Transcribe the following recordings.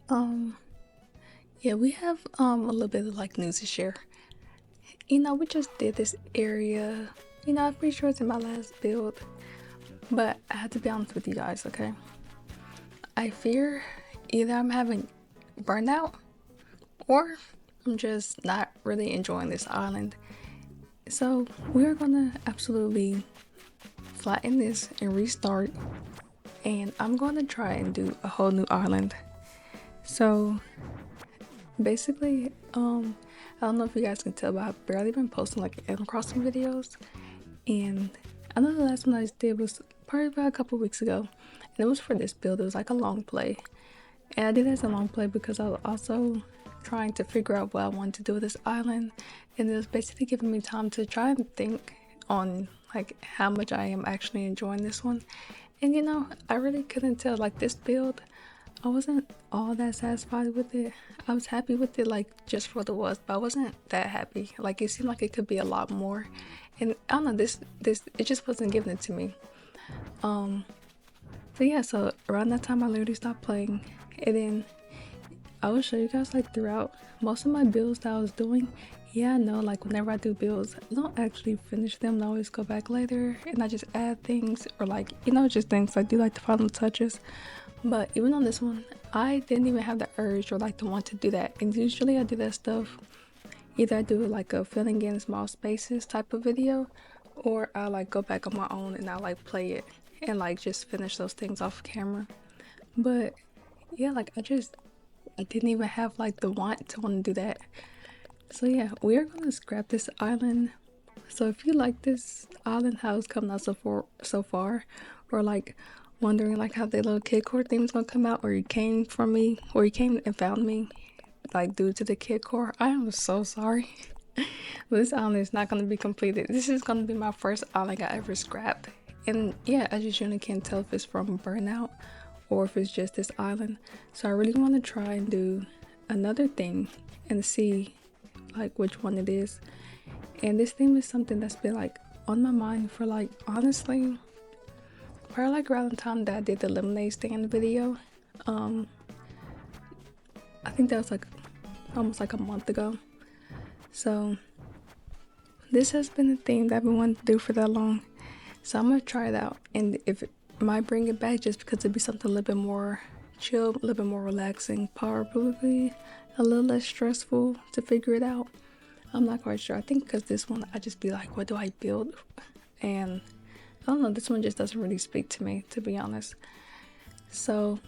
Um, yeah, we have a little bit of like news to share. We just did this area. I'm pretty sure it's in my last build, but I have to be honest with you guys, okay? I fear either I'm having burnout or I'm just not really enjoying this island. So we're gonna absolutely flatten this and restart, and I'm gonna try and do a whole new island. So basically, I don't know if you guys can tell, but I've barely been posting like Animal Crossing videos. And I know the last one I did was probably about a couple weeks ago. And it was for this build. It was like a long play. And I did it as a long play because I was also trying to figure out what I wanted to do with this island. And it was basically giving me time to try and think on like how much I am actually enjoying this one. And I really couldn't tell like this build. I wasn't all that satisfied with it. I was happy with it like just for what it was, but I wasn't that happy. Like it seemed like it could be a lot more. And I don't know, this it just wasn't giving it to me. But yeah, so around that time I literally stopped playing. And then I will show you guys like throughout most of my builds that I was doing. Yeah, I know, like whenever I do builds, I don't actually finish them. I always go back later and I just add things or like, just things. I do like the final touches. But even on this one, I didn't even have the urge or like the want to do that. And usually I do that stuff, either I do like a filling in small spaces type of video, or I like go back on my own and I like play it and like just finish those things off camera. But yeah, like I didn't even have like the want to do that. So yeah, we are gonna scrap this island. So if you like this island, how it's coming out so far, or like wondering like how the little kid core theme is gonna come out, or you came from me, or you came and found me, like due to the kid core, I am so sorry. But this island is not gonna be completed. This is gonna be my first island I ever scrapped. And yeah, I just really can't tell if it's from Burnout or if it's just this island. So I really want to try and do another thing and see like which one it is. And this theme is something that's been like on my mind for like honestly probably like around the time that I did the lemonade stand video. I think that was like almost like a month ago. So this has been a thing that I've been wanting to do for that long. So I'm gonna try it out, and if it might bring it back just because it'd be something a little bit more chill, a little bit more relaxing, probably a little less stressful to figure it out. I'm not quite sure. I think because this one I just be like, what do I build? And I don't know, this one just doesn't really speak to me, to be honest. So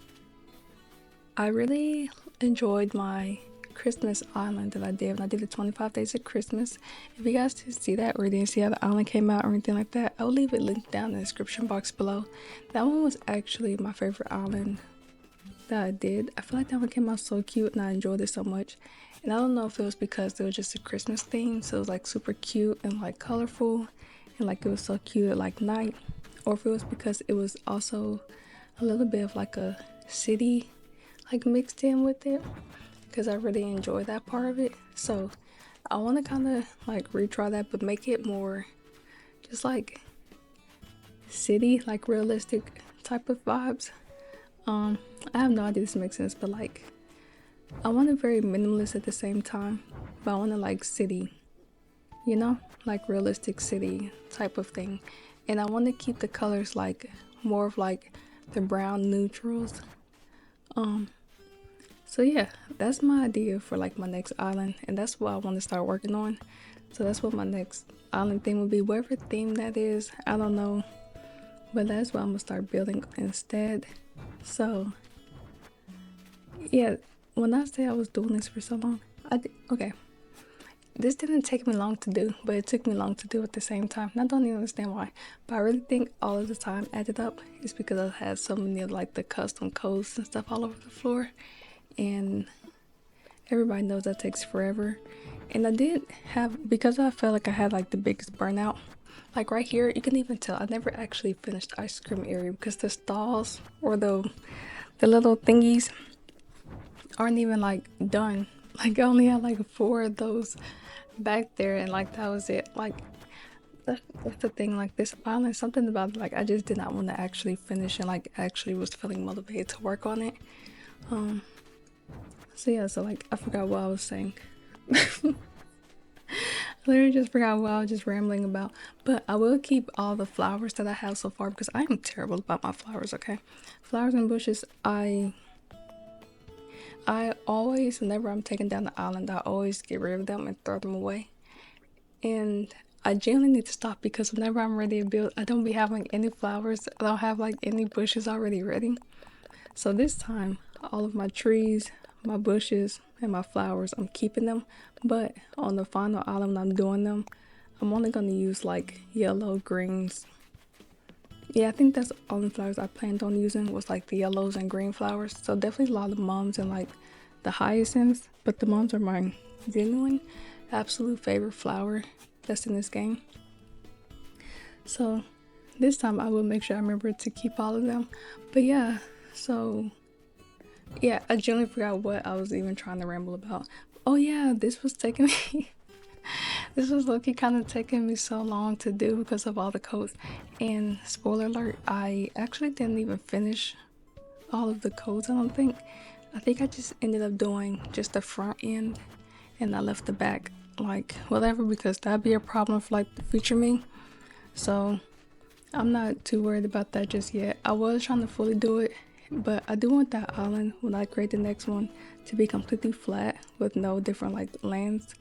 I really enjoyed my Christmas island that I did when I did the 25 days of Christmas. If you guys didn't see that or didn't see how the island came out or anything like that, I'll leave it linked down in the description box below. That one was actually my favorite island that I did. I feel like that one came out so cute and I enjoyed it so much. And I don't know if it was because it was just a Christmas theme, so it was like super cute and like colorful and like it was so cute at like night, or if it was because it was also a little bit of like a city like mixed in with it, because I really enjoy that part of it. So I want to kind of like retry that, but make it more just like city, like realistic type of vibes. I have no idea if this makes sense, but like I want it very minimalist at the same time, but I want it like city, like realistic city type of thing. And I want to keep the colors like more of like the brown neutrals. So yeah, that's my idea for like my next island, and that's what I want to start working on. So that's what my next island theme will be. Whatever theme that is, I don't know, but that's what I'm gonna start building instead. So yeah, when I say I was doing this for so long, okay. This didn't take me long to do, but it took me long to do at the same time. And I don't even understand why. But I really think all of the time added up is because I had so many of like the custom codes and stuff all over the floor. And everybody knows that takes forever. And I did have, because I felt like I had like the biggest burnout, like right here you can even tell I never actually finished the ice cream area because the stalls or the little thingies aren't even like done. Like I only had like 4 of those back there, and like that was it. Like that's the thing, like this island, something about it, like I just did not want to actually finish and like actually was feeling motivated to work on it. So yeah, so like I forgot what I was saying. I literally just forgot what I was just rambling about. But I will keep all the flowers that I have so far because I am terrible about my flowers, okay? Flowers and bushes, I always, whenever I'm taking down the island, I always get rid of them and throw them away. And I genuinely need to stop because whenever I'm ready to build, I don't be having any flowers. I don't have like any bushes already ready. So this time, all of my trees, my bushes, and my flowers, I'm keeping them. But on the final island I'm doing them, I'm only going to use like yellow, greens. Yeah, I think that's all the flowers I planned on using was like the yellows and green flowers. So definitely a lot of mums and like the hyacinths. But the mums are my genuine, absolute favorite flower that's in this game. So this time I will make sure I remember to keep all of them. But yeah, so yeah, I genuinely forgot what I was even trying to ramble about. Oh yeah, this was taking me this was low-key kind of taking me so long to do because of all the codes. And spoiler alert, I actually didn't even finish all of the codes, I don't think. I think I just ended up doing just the front end and I left the back like whatever because that'd be a problem for like the future me. So I'm not too worried about that just yet. I was trying to fully do it, but I do want that island when I create the next one to be completely flat with no different like lands.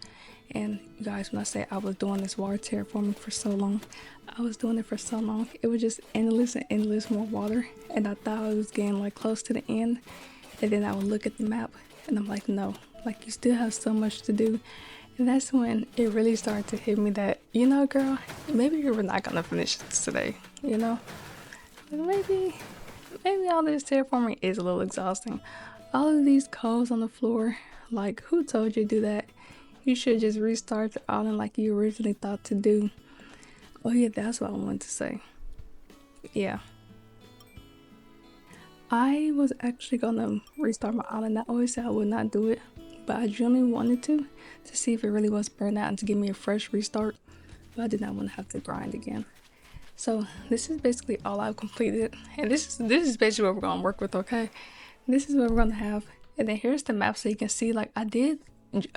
And you guys, when I say I was doing this water terraforming for so long, I was doing it for so long. It was just endless and endless more water. And I thought I was getting like close to the end. And then I would look at the map and I'm like, no, like you still have so much to do. And that's when it really started to hit me that, you know, girl, maybe you're not gonna finish this today, you know? Maybe all this terraforming is a little exhausting. All of these codes on the floor, like who told you to do that? You should just restart the island like you originally thought to do. Oh yeah, that's what I wanted to say. Yeah. I was actually gonna restart my island. I always said I would not do it, but I genuinely wanted to see if it really was burnout and to give me a fresh restart. But I did not want to have to grind again. So this is basically all I've completed, and this is basically what we're gonna work with. Okay, this is what we're gonna have, and then here's the map so you can see. Like I did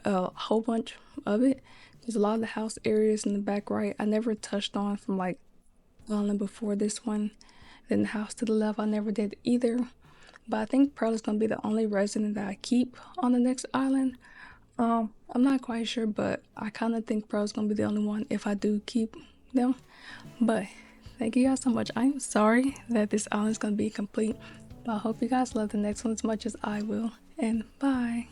a whole bunch of it. There's a lot of the house areas in the back right I never touched on from like island before this one. Then the house to the left I never did either. But I think Pearl is gonna be the only resident that I keep on the next island. I'm not quite sure, but I kind of think Pearl is gonna be the only one if I do keep them. But thank you guys so much. I'm sorry that this island is gonna be complete, but I hope you guys love the next one as much as I will. And bye.